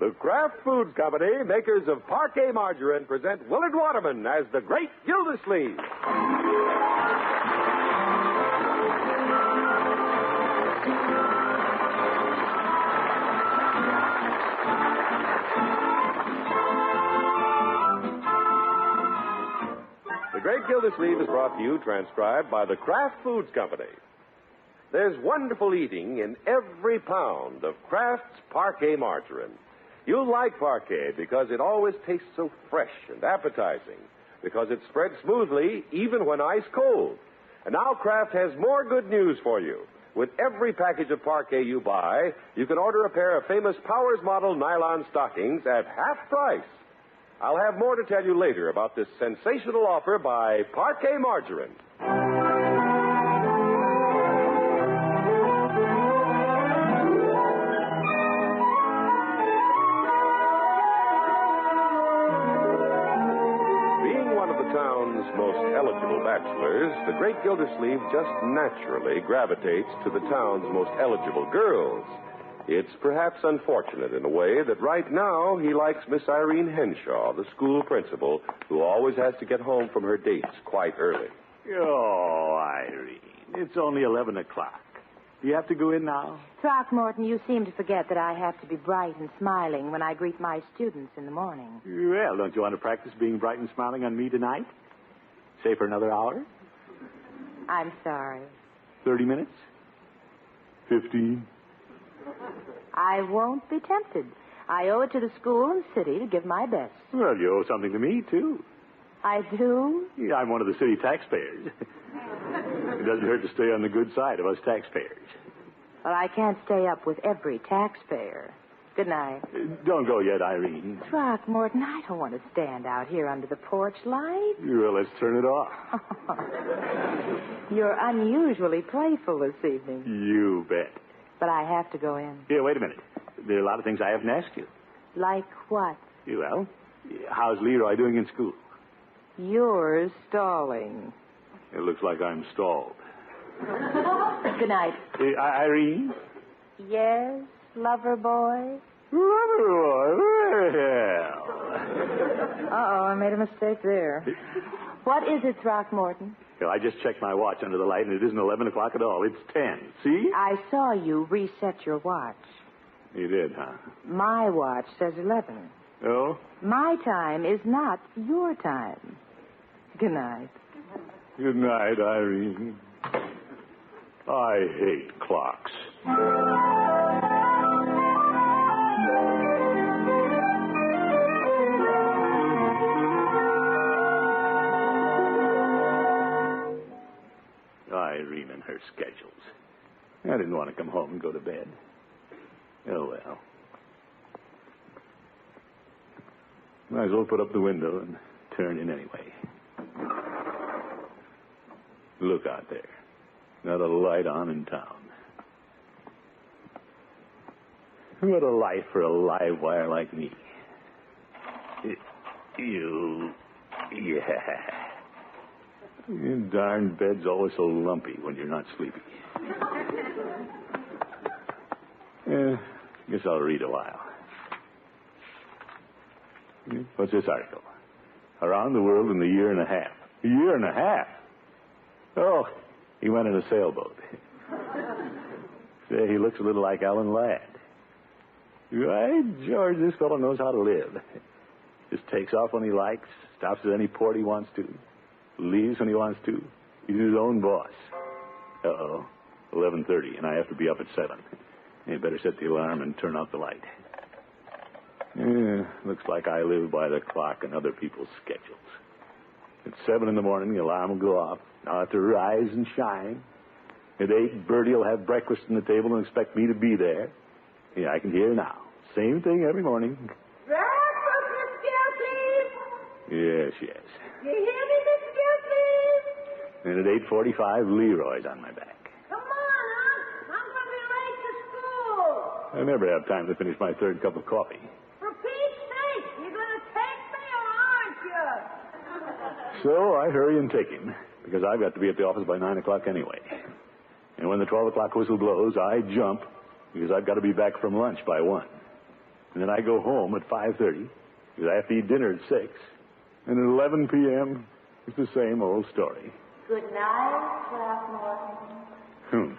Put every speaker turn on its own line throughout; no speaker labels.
The Kraft Foods Company, makers of Parquet Margarine, present Willard Waterman as the Great Gildersleeve. The Great Gildersleeve is brought to you, transcribed by the Kraft Foods Company. There's wonderful eating in every pound of Kraft's Parquet Margarine. You'll like Parquet because it always tastes so fresh and appetizing, because it spreads smoothly even when ice cold. And now Kraft has more good news for you. With every package of Parquet you buy, you can order a pair of famous Powers Model nylon stockings at half price. I'll have more to tell you later about this sensational offer by Parquet Margarine. Most eligible bachelors, the Great Gildersleeve just naturally gravitates to the town's most eligible girls. It's perhaps unfortunate in a way that right now he likes Miss Irene Henshaw, the school principal, who always has to get home from her dates quite early.
Oh, Irene, it's only 11 o'clock. Do you have to go in now?
Throckmorton, you seem to forget that I have to be bright and smiling when I greet my students in the morning.
Well, don't you want to practice being bright and smiling on me tonight? Say for another hour?
I'm sorry.
30 minutes? 15?
I won't be tempted. I owe it to the school and city to give my best.
Well, you owe something to me, too.
I do?
Yeah, I'm one of the city taxpayers. It doesn't hurt to stay on the good side of us taxpayers.
Well, I can't stay up with every taxpayer. Good night.
Don't go yet, Irene.
Throckmorton, I don't want to stand out here under the porch light.
Well, let's turn it off.
You're unusually playful this evening.
You bet.
But I have to go in.
Here, wait a minute. There are a lot of things I haven't asked you.
Like what?
Well, how's Leroy doing in school?
You're stalling.
It looks like I'm stalled.
Good night.
Irene?
Yes, lover boy?
Lover boy? Well.
Uh-oh, I made a mistake there. What is it, Throckmorton?
Well, I just checked my watch under the light, and it isn't 11 o'clock at all. It's 10. See?
I saw you reset your watch.
You did, huh?
My watch says 11.
Oh?
My time is not your time. Good night.
Good night, Irene. I hate clocks. Irene and her schedules. I didn't want to come home and go to bed. Oh, well. Might as well put up the window and turn in anyway. Look out there. Not a light on in town. What a life for a live wire like me. Yeah. Your darn bed's always so lumpy when you're not sleepy. Guess I'll read a while. What's this article? Around the world in a year and a half. A year and a half? Oh, he went in a sailboat. Say, he looks a little like Alan Ladd. Right, George, this fellow knows how to live. Just takes off when he likes, stops at any port he wants to, leaves when he wants to. He's his own boss. Uh-oh, 11:30, and I have to be up at 7. You better set the alarm and turn out the light. Looks like I live by the clock and other people's schedules. At 7 in the morning, the alarm will go off. I'll have to rise and shine. At 8, Bertie will have breakfast on the table and expect me to be there. Yeah, I can hear now. Same thing every morning.
Breakfast, Miss Gildy?
Yes.
You hear me, Miss Gildy?
And at 8:45, Leroy's on my back.
Come on, Aunt. I'm going to be late to school.
I never have time to finish my third cup of coffee.
For Pete's sake, you going to take me or aren't you?
So I hurry and take him, because I've got to be at the office by 9 o'clock anyway. And when the 12 o'clock whistle blows, I jump, because I've got to be back from lunch by 1. And then I go home at 5:30, because I have to eat dinner at 6. And at 11 p.m., it's the same old story.
Good night, Throckmorton.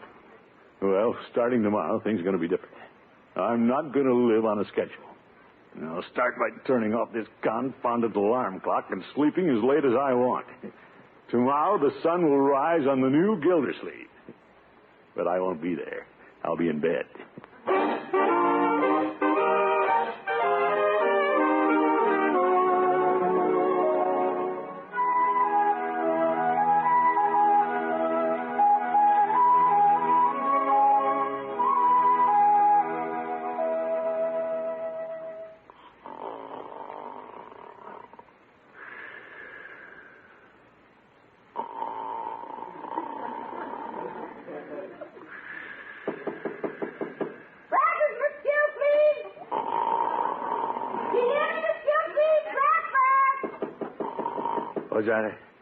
Well, starting tomorrow, things are going to be different. I'm not going to live on a schedule. I'll start by turning off this confounded alarm clock and sleeping as late as I want. Tomorrow, the sun will rise on the new Gildersleeve. But I won't be there. I'll be in bed.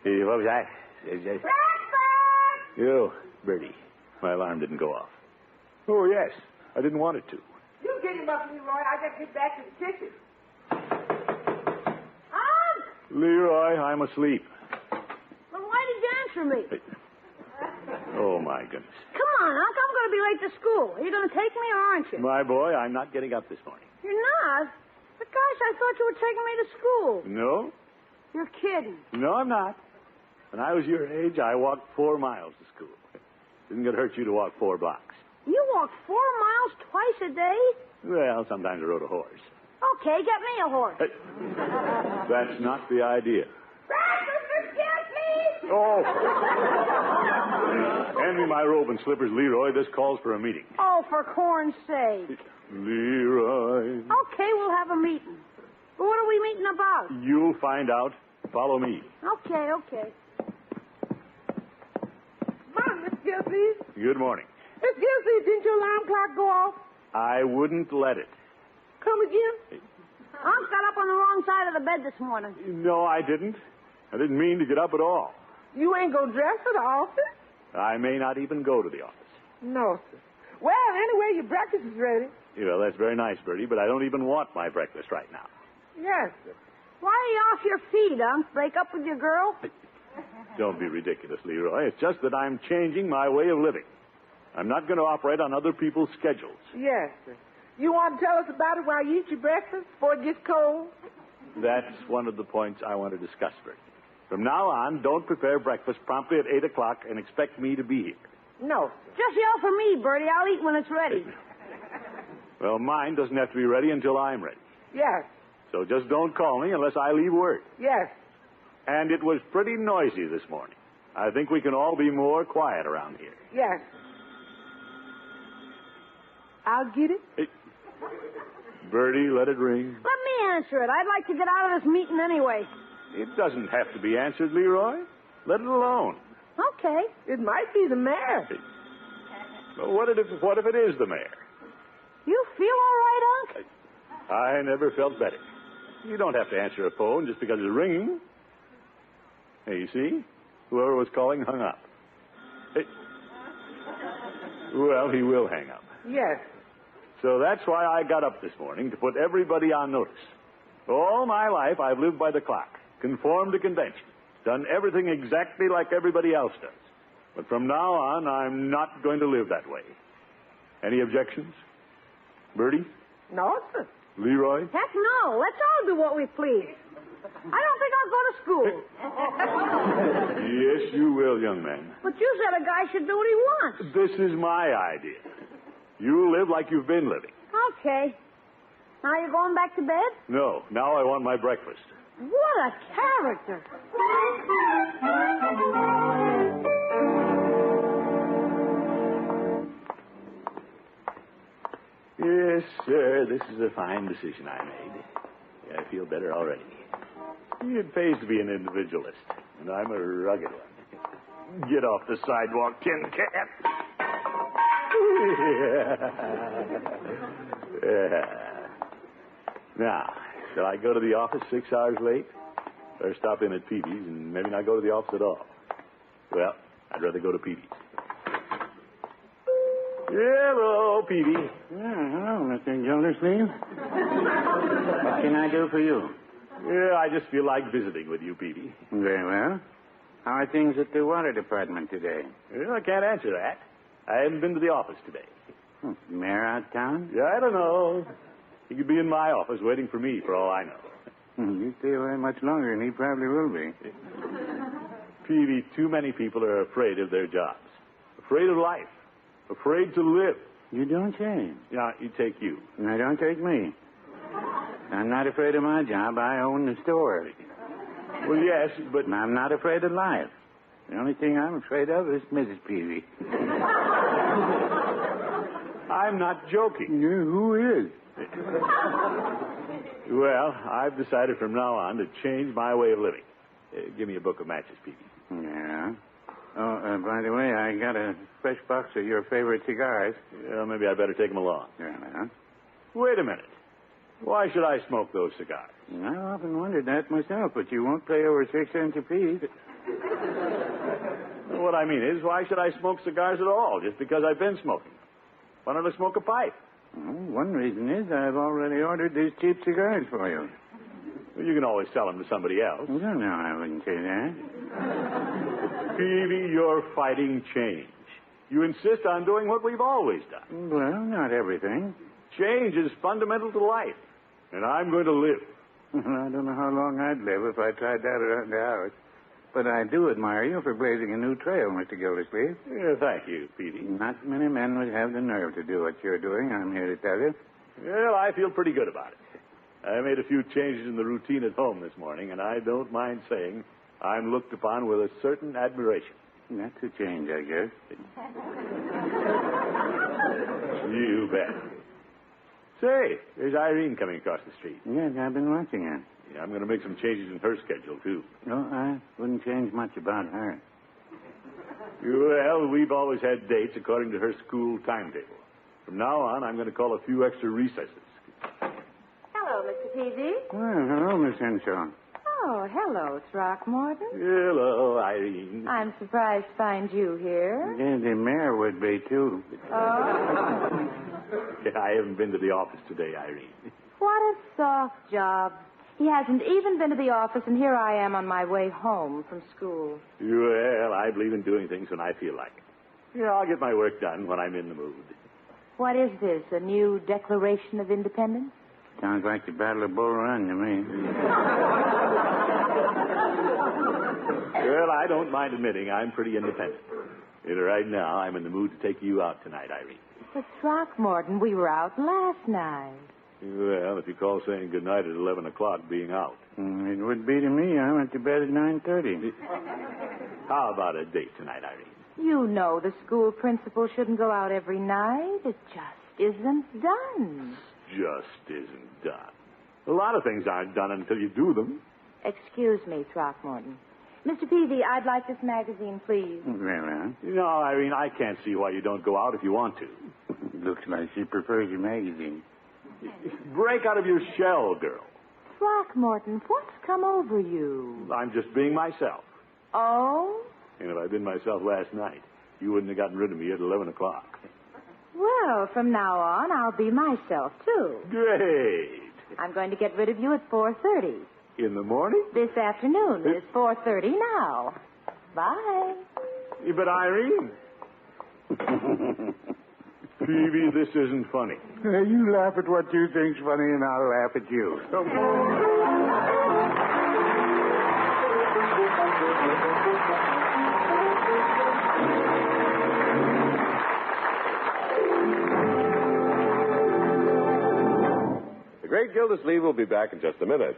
What was that?
Breakfast!
You, Bertie. My alarm didn't go off. Oh, yes. I didn't want it to.
You get him up, Leroy. I got to get back to the kitchen.
Leroy, I'm asleep.
Well, why did you answer me?
Oh, my goodness.
Come on, Unc. I'm going to be late to school. Are you going to take me or aren't you?
My boy, I'm not getting up this morning.
You're not? But gosh, I thought you were taking me to school.
No?
You're kidding.
No, I'm not. When I was your age, I walked 4 miles to school. Didn't it hurt you to walk 4 blocks?
You walk 4 miles twice a day?
Well, sometimes I rode a horse.
Okay, get me a horse.
That's not the idea.
Breakfast, please.
Oh. Hand me my robe and slippers, Leroy. This calls for a meeting.
Oh, for corn's sake.
Leroy.
Okay, we'll have a meeting. But what are we meeting about?
You'll find out. Follow me.
Okay. Morning, Miss Gildy.
Good morning.
Miss Gildy, didn't your alarm clock go off?
I wouldn't let it.
Come again? Unc got up on the wrong side of the bed this morning.
No, I didn't. I didn't mean to get up at all.
You ain't go dress for the office?
I may not even go to the office.
No, sir. Well, anyway, your breakfast is ready.
Well, that's very nice, Bertie, but I don't even want my breakfast right now.
Yes, sir. Why are you off your feet, Unc? Break up with your girl?
Don't be ridiculous, Leroy. It's just that I'm changing my way of living. I'm not going to operate on other people's schedules.
Yes, sir. You want to tell us about it while you eat your breakfast before it gets cold?
That's one of the points I want to discuss, Bertie. From now on, don't prepare breakfast promptly at 8 o'clock and expect me to be here.
No, sir. Just yell for me, Bertie. I'll eat when it's ready.
Well, mine doesn't have to be ready until I'm ready.
Yes.
So just don't call me unless I leave word.
Yes.
And it was pretty noisy this morning. I think we can all be more quiet around here.
Yes. I'll get it.
Hey, Bertie, let it ring.
Let me answer it. I'd like to get out of this meeting anyway.
It doesn't have to be answered, Leroy. Let it alone.
Okay. It might be the mayor.
Well, what if it is the mayor?
You feel all right, Unc?
I never felt better. You don't have to answer a phone just because it's ringing. Hey, you see? Whoever was calling hung up. Hey. Well, he will hang up.
Yes.
So that's why I got up this morning, to put everybody on notice. All my life, I've lived by the clock, conformed to convention, done everything exactly like everybody else does. But from now on, I'm not going to live that way. Any objections? Bertie?
No, sir.
Leroy?
Heck no. Let's all do what we please. I don't think I'll go to school.
Yes, you will, young man.
But you said a guy should do what he wants.
This is my idea. You live like you've been living.
Okay. Now you're going back to bed?
No, now I want my breakfast.
What a character.
Yes, sir, this is a fine decision I made. I feel better already. It pays to be an individualist, and I'm a rugged one. Get off the sidewalk, tin cat. Now, shall I go to the office 6 hours late? Or stop in at Peavy's and maybe not go to the office at all? Well, I'd rather go to Peavy's. Hello, Peavy.
Hello, Mr. Gildersleeve. What can I do for you?
Yeah, I just feel like visiting with you, Peavy.
Very well. How are things at the water department today?
Well, I can't answer that. I haven't been to the office today.
Mayor out of town?
Yeah, I don't know. He could be in my office waiting for me, for all I know.
You stay away much longer, and he probably will be.
Peavy, too many people are afraid of their jobs. Afraid of life. Afraid to live.
You don't say.
Yeah, you take you.
Now, don't take me. I'm not afraid of my job. I own the store.
Well, yes, but...
I'm not afraid of life. The only thing I'm afraid of is Mrs. Peavy.
I'm not joking.
Who is?
Well, I've decided from now on to change my way of living. Give me a book of matches, Peavy.
Yeah. Oh, by the way, I got a fresh box of your favorite cigars.
Well, maybe I better take them along.
Yeah.
Wait a minute. Why should I smoke those cigars?
I often wondered that myself, but you won't pay over 6 cents a piece.
What I mean is, why should I smoke cigars at all, just because I've been smoking them? Why don't I smoke a pipe?
Well, one reason is I've already ordered these cheap cigars for you.
Well, you can always sell them to somebody else.
No, I wouldn't say that.
Peavy, you're fighting change. You insist on doing what we've always done.
Well, not everything.
Change is fundamental to life, and I'm going to live.
I don't know how long I'd live if I tried that around the house. But I do admire you for blazing a new trail, Mr. Gildersleeve.
Yeah, thank you, Peavy.
Not many men would have the nerve to do what you're doing, I'm here to tell you.
Well, I feel pretty good about it. I made a few changes in the routine at home this morning, and I don't mind saying I'm looked upon with a certain admiration.
That's a change, I guess.
You bet. Say, there's Irene coming across the street.
Yes, I've been watching her.
Yeah, I'm going to make some changes in her schedule, too.
No, I wouldn't change much about her.
Well, we've always had dates according to her school timetable. From now on, I'm going to call a few extra recesses.
Hello, Mr. Peavy.
Well, hello, Miss Henshaw.
Oh, hello, Throckmorton.
Hello, Irene.
I'm surprised to find you here.
Yeah, the mayor would be, too.
Oh?
I haven't been to the office today, Irene.
What a soft job. He hasn't even been to the office, and here I am on my way home from school.
Well, I believe in doing things when I feel like it. Yeah, I'll get my work done when I'm in the mood.
What is this, a new Declaration of Independence?
Sounds like the Battle of Bull Run to me.
Well, I don't mind admitting I'm pretty independent. And right now, I'm in the mood to take you out tonight, Irene.
But, Throckmorton, we were out last night.
Well, if you call saying goodnight at 11 o'clock being out.
It would be to me. I went to bed at 9:30.
How about a date tonight, Irene?
You know the school principal shouldn't go out every night. It just isn't done.
Just isn't done. A lot of things aren't done until you do them.
Excuse me, Throckmorton. Mr. Peavy, I'd like this magazine, please.
Very well.
No, Irene, I can't see why you don't go out if you want to.
Looks like she prefers your magazine.
Break out of your shell, girl.
Throckmorton, what's come over you?
I'm just being myself.
Oh?
And if I'd been myself last night, you wouldn't have gotten rid of me at 11 o'clock.
Well, from now on, I'll be myself, too.
Great.
I'm going to get rid of you at 4:30.
In the morning?
This afternoon. It's 4:30 now. Bye.
But Irene. Peavy, this isn't funny.
You laugh at what you think's funny, and I'll laugh at you.
The great Gildersleeve will be back in just a minute.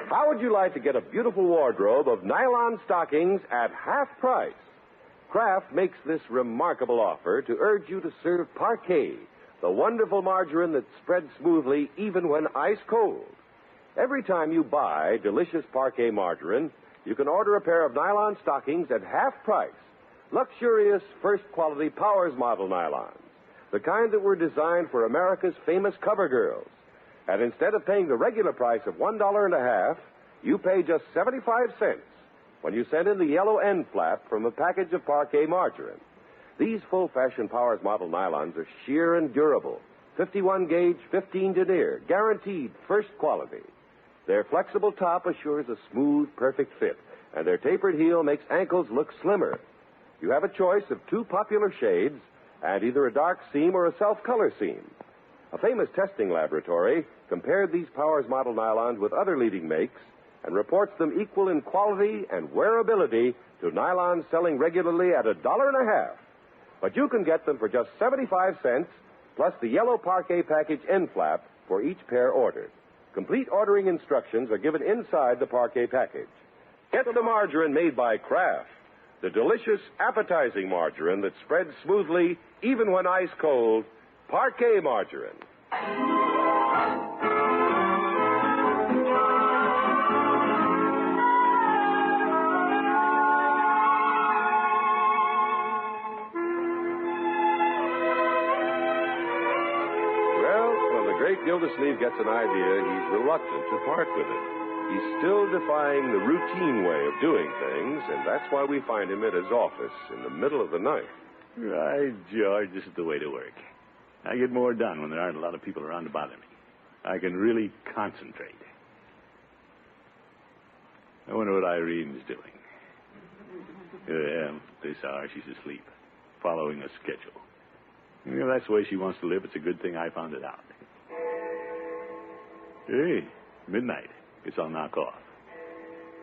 How would you like to get a beautiful wardrobe of nylon stockings at half price? Kraft makes this remarkable offer to urge you to serve Parquet, the wonderful margarine that spreads smoothly even when ice cold. Every time you buy delicious Parquet margarine, you can order a pair of nylon stockings at half price. Luxurious first-quality Powers model nylons, the kind that were designed for America's famous cover girls. And instead of paying the regular price of $1.50, you pay just 75 cents when you send in the yellow end flap from a package of Parquet margarine. These full-fashion Powers model nylons are sheer and durable. 51 gauge, 15 denier, guaranteed first quality. Their flexible top assures a smooth, perfect fit, and their tapered heel makes ankles look slimmer. You have a choice of two popular shades and either a dark seam or a self-color seam. A famous testing laboratory compared these Powers model nylons with other leading makes and reports them equal in quality and wearability to nylons selling regularly at $1.50. But you can get them for just 75 cents, plus the yellow parquet package end flap for each pair ordered. Complete ordering instructions are given inside the parquet package. Get the margarine made by Kraft, the delicious, appetizing margarine that spreads smoothly even when ice cold. Parquet margarine. Gildersleeve gets an idea, he's reluctant to part with it. He's still defying the routine way of doing things, and that's why we find him at his office in the middle of the night.
Right, George, this is the way to work. I get more done when there aren't a lot of people around to bother me. I can really concentrate. I wonder what Irene's doing. This hour she's asleep, following a schedule. You know, that's the way she wants to live. It's a good thing I found it out. Hey, midnight. Guess I'll knock off.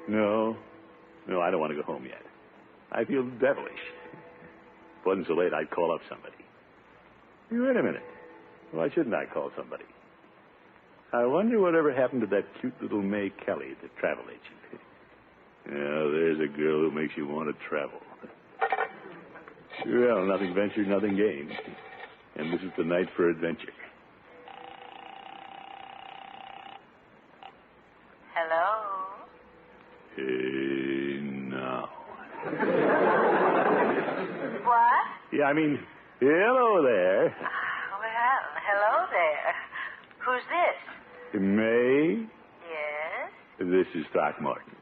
No, I don't want to go home yet. I feel devilish. If it wasn't so late, I'd call up somebody. Wait a minute. Why shouldn't I call somebody? I wonder whatever happened to that cute little May Kelly, the travel agent. Yeah, there's a girl who makes you want to travel. Well, nothing ventured, nothing gained. And this is the night for adventure.
Hello?
No.
What?
Yeah, I mean, hello there.
Well, hello there. Who's this?
May?
Yes?
This is Throckmorton.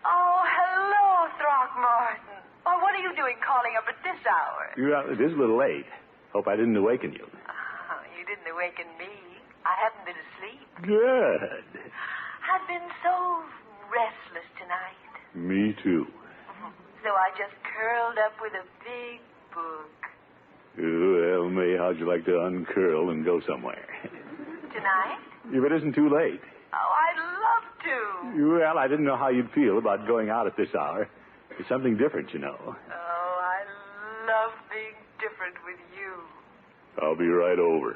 Oh, hello, Throckmorton. Oh, what are you doing calling up at this hour?
Well, it is a little late. Hope I didn't awaken you.
Oh, you didn't awaken me. I haven't been asleep.
Good.
I've been so restless tonight.
Me too.
So I just curled up with a big book.
Well, May, how'd you like to uncurl and go somewhere?
Tonight?
If it isn't too late.
Oh, I'd love to.
Well, I didn't know how you'd feel about going out at this hour. It's something different, you know.
Oh, I love being different with you.
I'll be right over.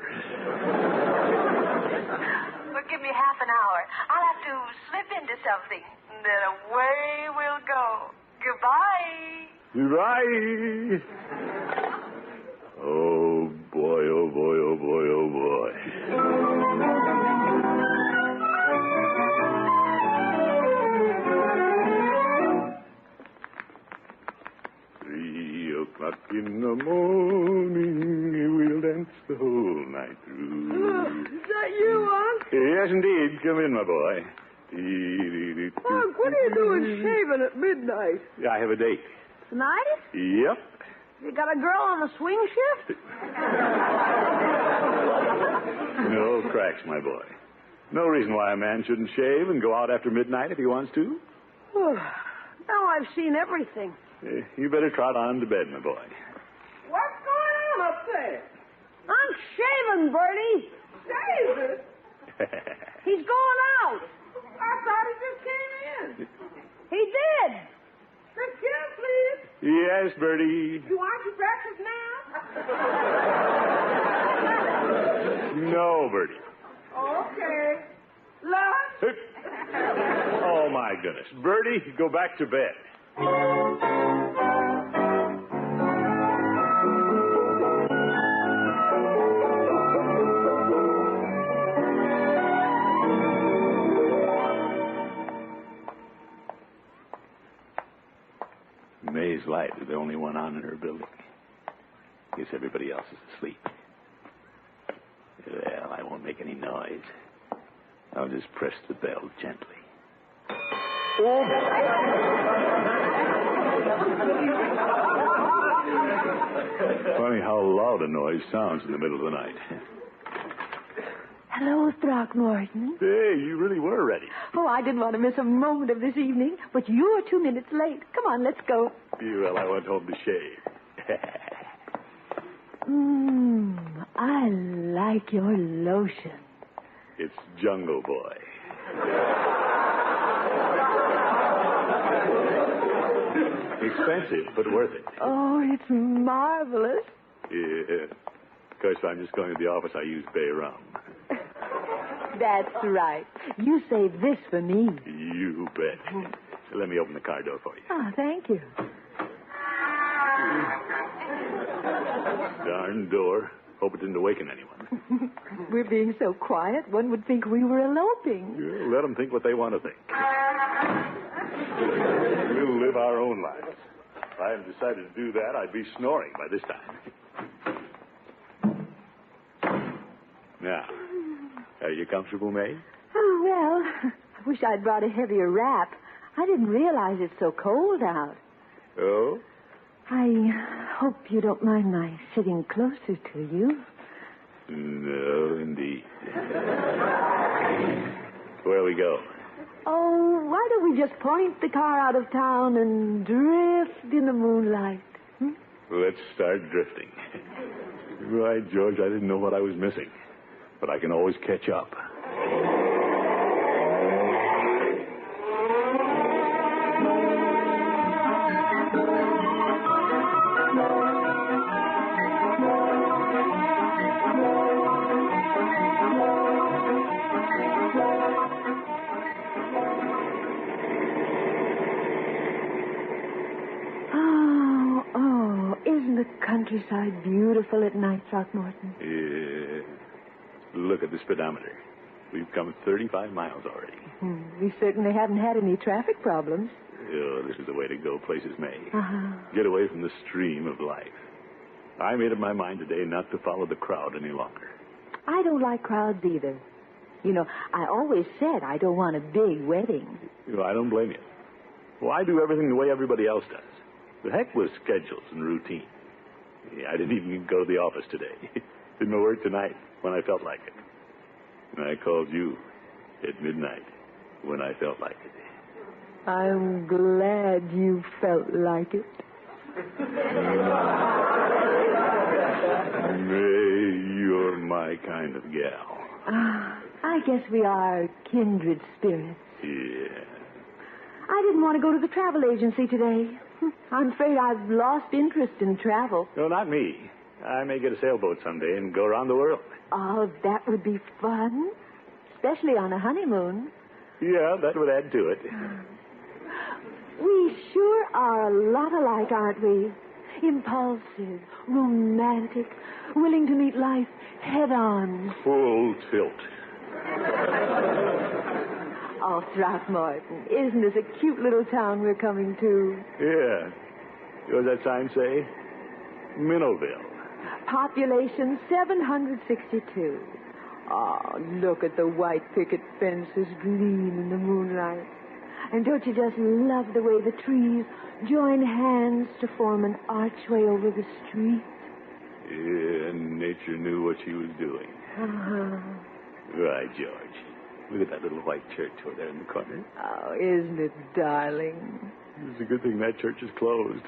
Well, give me half an hour. I'll have to slip into something. Then away we'll go. Goodbye.
Goodbye. Oh, boy, oh, boy, oh, boy, oh, boy. 3 o'clock in the morning, we'll dance the whole night through.
Is that you, Unc?
Yes, indeed. Come in, my boy.
Unc, what are you doing shaving at midnight?
I have a date.
Tonight?
Yep.
You got a girl on the swing shift?
No cracks, my boy. No reason why a man shouldn't shave and go out after midnight if he wants to.
Now I've seen everything.
You better trot on to bed, my boy.
What's going on up there? I'm shaving, Bertie. Shaving? He's going out. I thought he just came in. He did. Let's get him, please.
Yes, Bertie.
You want your breakfast now?
No, Bertie.
Okay. Lunch?
Oh, my goodness. Bertie, go back to bed. May's light is the only one on in her building. Guess everybody else is asleep. Well, I won't make any noise. I'll just press the bell gently. Oh! Funny how loud a noise sounds in the middle of the night.
Hello, Throckmorton.
Hey, you really were ready.
Oh, I didn't want to miss a moment of this evening, but you're 2 minutes late. Come on, let's go.
Well, I went home to shave.
I like your lotion.
It's Jungle Boy. Expensive, but worth it.
Oh, it's marvelous.
Yeah. Of course, I'm just going to the office. I use bay rum.
That's right. You save this for me.
You bet. So let me open the car door for you.
Oh, thank you.
Darn door. Hope it didn't awaken anyone.
We're being so quiet, one would think we were eloping.
Yeah, let them think what they want to think. We'll live our own lives. If I hadn't decided to do that, I'd be snoring by this time. Now, are you comfortable, May?
Oh, well, I wish I'd brought a heavier wrap. I didn't realize it's so cold out.
Oh?
I hope you don't mind my sitting closer to you.
No, indeed. Where we go?
Oh, why don't we just point the car out of town and drift in the moonlight?
Let's start drifting. Right, George, I didn't know what I was missing. But I can always catch up.
Isn't the countryside beautiful at night, Throckmorton?
Yeah. Look at the speedometer. We've come 35 miles already.
We certainly haven't had any traffic problems.
Oh, this is the way to go places, May.
Uh-huh.
Get away from the stream of life. I made up my mind today not to follow the crowd any longer.
I don't like crowds either. You know, I always said I don't want a big wedding.
I don't blame you. Well, I do everything the way everybody else does. The heck with schedules and routine. Yeah, I didn't even go to the office today. Did my work tonight when I felt like it. And I called you at midnight when I felt like it.
I'm glad you felt like it.
May, you're my kind of gal.
I guess we are kindred spirits.
Yeah.
I didn't want to go to the travel agency today. I'm afraid I've lost interest in travel.
No, not me. I may get a sailboat someday and go around the world.
Oh, that would be fun. Especially on a honeymoon.
Yeah, that would add to it.
We sure are a lot alike, aren't we? Impulsive, romantic, willing to meet life head on.
Full tilt.
Oh, Throckmorton, isn't this a cute little town we're coming to?
Yeah. What does that sign say? Minnowville.
Population 762. Oh, look at the white picket fences gleam in the moonlight. And don't you just love the way the trees join hands to form an archway over the street?
Yeah, nature knew what she was doing.
Uh-huh.
Right, George. Look at that little white church over there in the corner.
Oh, isn't it darling?
It's a good thing that church is closed,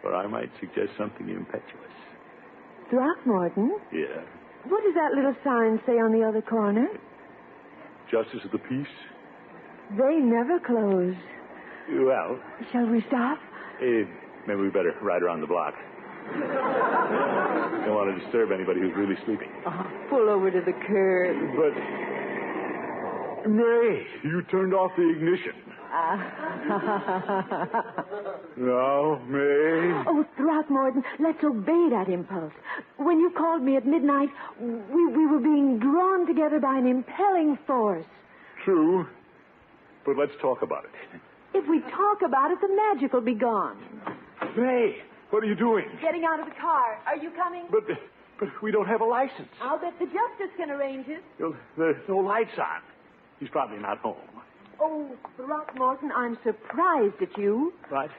or I might suggest something impetuous.
Throckmorton?
Yeah.
What does that little sign say on the other corner?
Justice of the peace?
They never close.
Well,
Shall we stop?
maybe we better ride around the block. Don't want to disturb anybody who's really sleeping.
Oh, pull over to the curb.
But, May, you turned off the ignition. Now, May.
Oh, Throckmorton, let's obey that impulse. When you called me at midnight, we were being drawn together by an impelling force.
True. But let's talk about it.
If we talk about it, the magic will be gone.
May, what are you doing?
Getting out of the car. Are you coming?
But we don't have a license.
I'll bet the justice can arrange it.
There's no lights on. He's probably not home.
Oh, Throckmorton, I'm surprised at you.
What?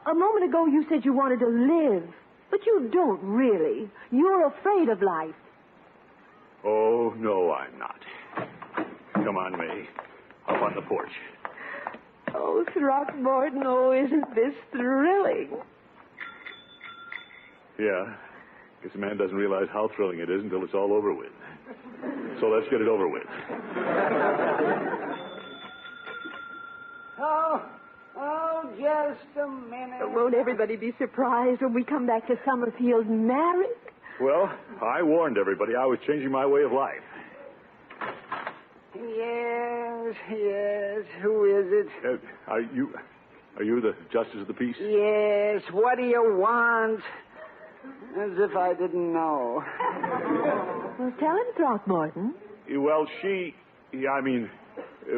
A moment ago, you said you wanted to live. But you don't really. You're afraid of life.
Oh, no, I'm not. Come on, May. Up on the porch.
Oh, Throckmorton, oh, isn't this thrilling?
Yeah. Guess a man doesn't realize how thrilling it is until it's all over with. So let's get it over with.
Oh, just a minute.
Won't everybody be surprised when we come back to Summerfield married?
Well, I warned everybody I was changing my way of life.
Yes. Who is it?
Are you the justice of the peace?
Yes. What do you want? As if I didn't know.
Well, tell him, Throckmorton.
Well,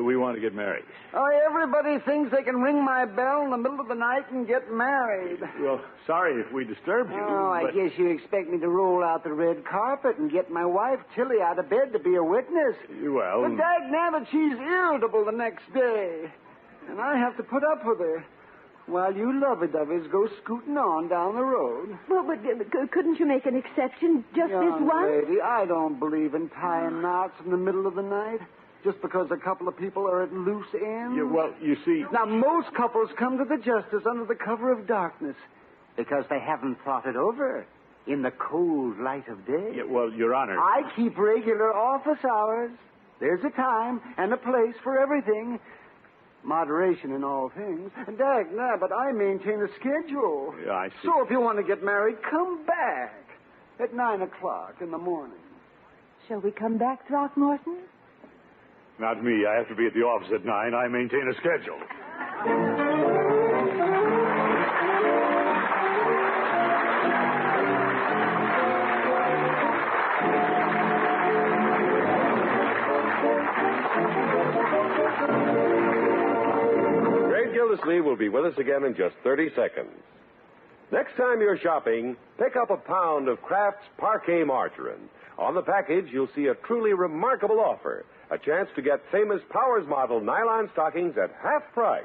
we want to get married.
Oh, everybody thinks they can ring my bell in the middle of the night and get married.
Well, sorry if we disturbed you.
Oh, I
but...
guess you expect me to roll out the red carpet and get my wife, Tilly, out of bed to be a witness.
Well...
But dagnabbit, she's irritable the next day. And I have to put up with her while you lovey-doveys go scooting on down the road.
Well, but couldn't you make an exception just
Young
this once?
lady, I don't believe in tying knots in the middle of the night just because a couple of people are at loose ends.
Yeah, well, you see...
Now, most couples come to the justice under the cover of darkness because they haven't thought it over in the cold light of day.
Yeah, well, Your Honor...
I keep regular office hours. There's a time and a place for everything. Moderation in all things. Dagnabbit, I maintain a schedule.
Yeah, I see.
So if you want to get married, come back at 9 o'clock in the morning.
Shall we come back, Throckmorton?
Not me. I have to be at the office at 9. I maintain a schedule.
Great Gildersleeve will be with us again in just 30 seconds. Next time you're shopping, pick up a pound of Kraft's Parquet Margarine. On the package, you'll see a truly remarkable offer. A chance to get famous Powers model nylon stockings at half price.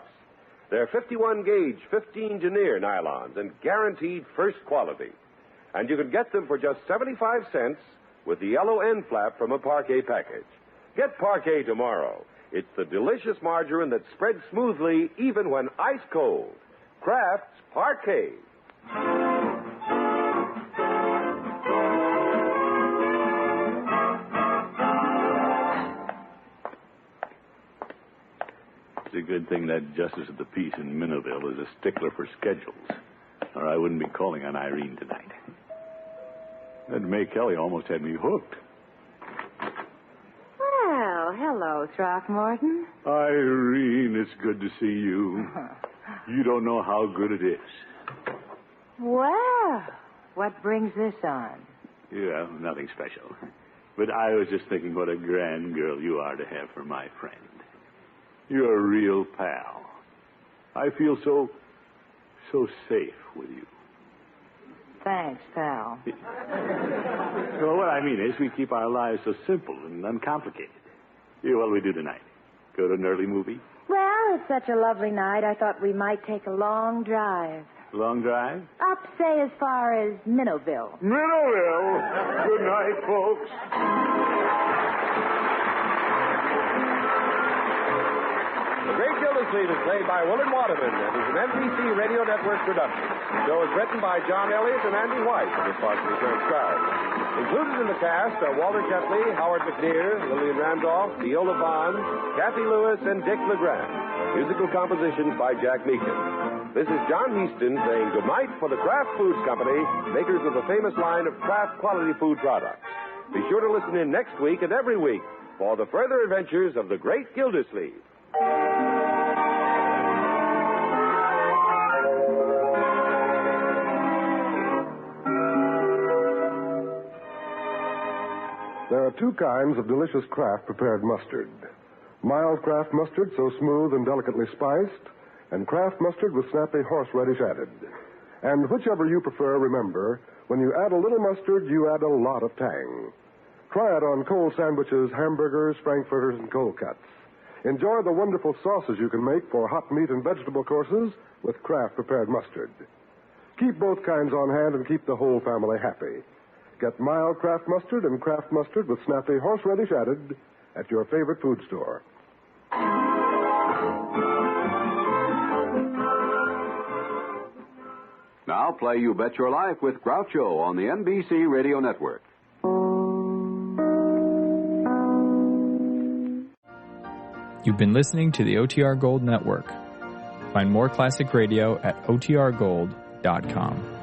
They're 51-gauge, 15-denier nylons and guaranteed first quality. And you can get them for just 75 cents with the yellow end flap from a Parquet package. Get Parquet tomorrow. It's the delicious margarine that spreads smoothly even when ice cold. Kraft's Parquet.
It's a good thing that justice of the peace in Minnowville is a stickler for schedules, or I wouldn't be calling on Irene tonight. That May Kelly almost had me hooked.
Well, hello, Throckmorton.
Irene, it's good to see you. You don't know how good it is.
Well, what brings this on?
Yeah, nothing special. But I was just thinking what a grand girl you are to have for my friend. You're a real pal. I feel so safe with you.
Thanks, pal.
Well, what I mean is we keep our lives so simple and uncomplicated. Yeah, what'll we do tonight? Go to an early movie?
Well, it's such a lovely night, I thought we might take a long drive.
Long drive?
Up, say, as far as Minnowville.
Minnowville. Good night, folks.
The Great Gildersleeve is played by Willard Waterman and is an NBC Radio Network production. The show is written by John Elliott and Andy White and is partially transcribed. Included in the cast are Walter Tetley, Howard McNear, Lillian Randolph, Viola Bond, Kathy Lewis, and Dick LeGrand. Musical compositions by Jack Meakin. This is John Heaston saying goodnight for the Kraft Foods Company, makers of the famous line of Kraft quality food products. Be sure to listen in next week and every week for the further adventures of the Great Gildersleeve.
There are two kinds of delicious Kraft prepared mustard. Mild Kraft mustard, so smooth and delicately spiced, and Kraft mustard with snappy horseradish added. And whichever you prefer, remember, when you add a little mustard, you add a lot of tang. Try it on cold sandwiches, hamburgers, frankfurters, and cold cuts. Enjoy the wonderful sauces you can make for hot meat and vegetable courses with Kraft prepared mustard. Keep both kinds on hand and keep the whole family happy. Get mild Kraft Mustard and Kraft Mustard with snappy horseradish added at your favorite food store.
Now play You Bet Your Life with Groucho on the NBC Radio Network.
You've been listening to the OTR Gold Network. Find more classic radio at otrgold.com.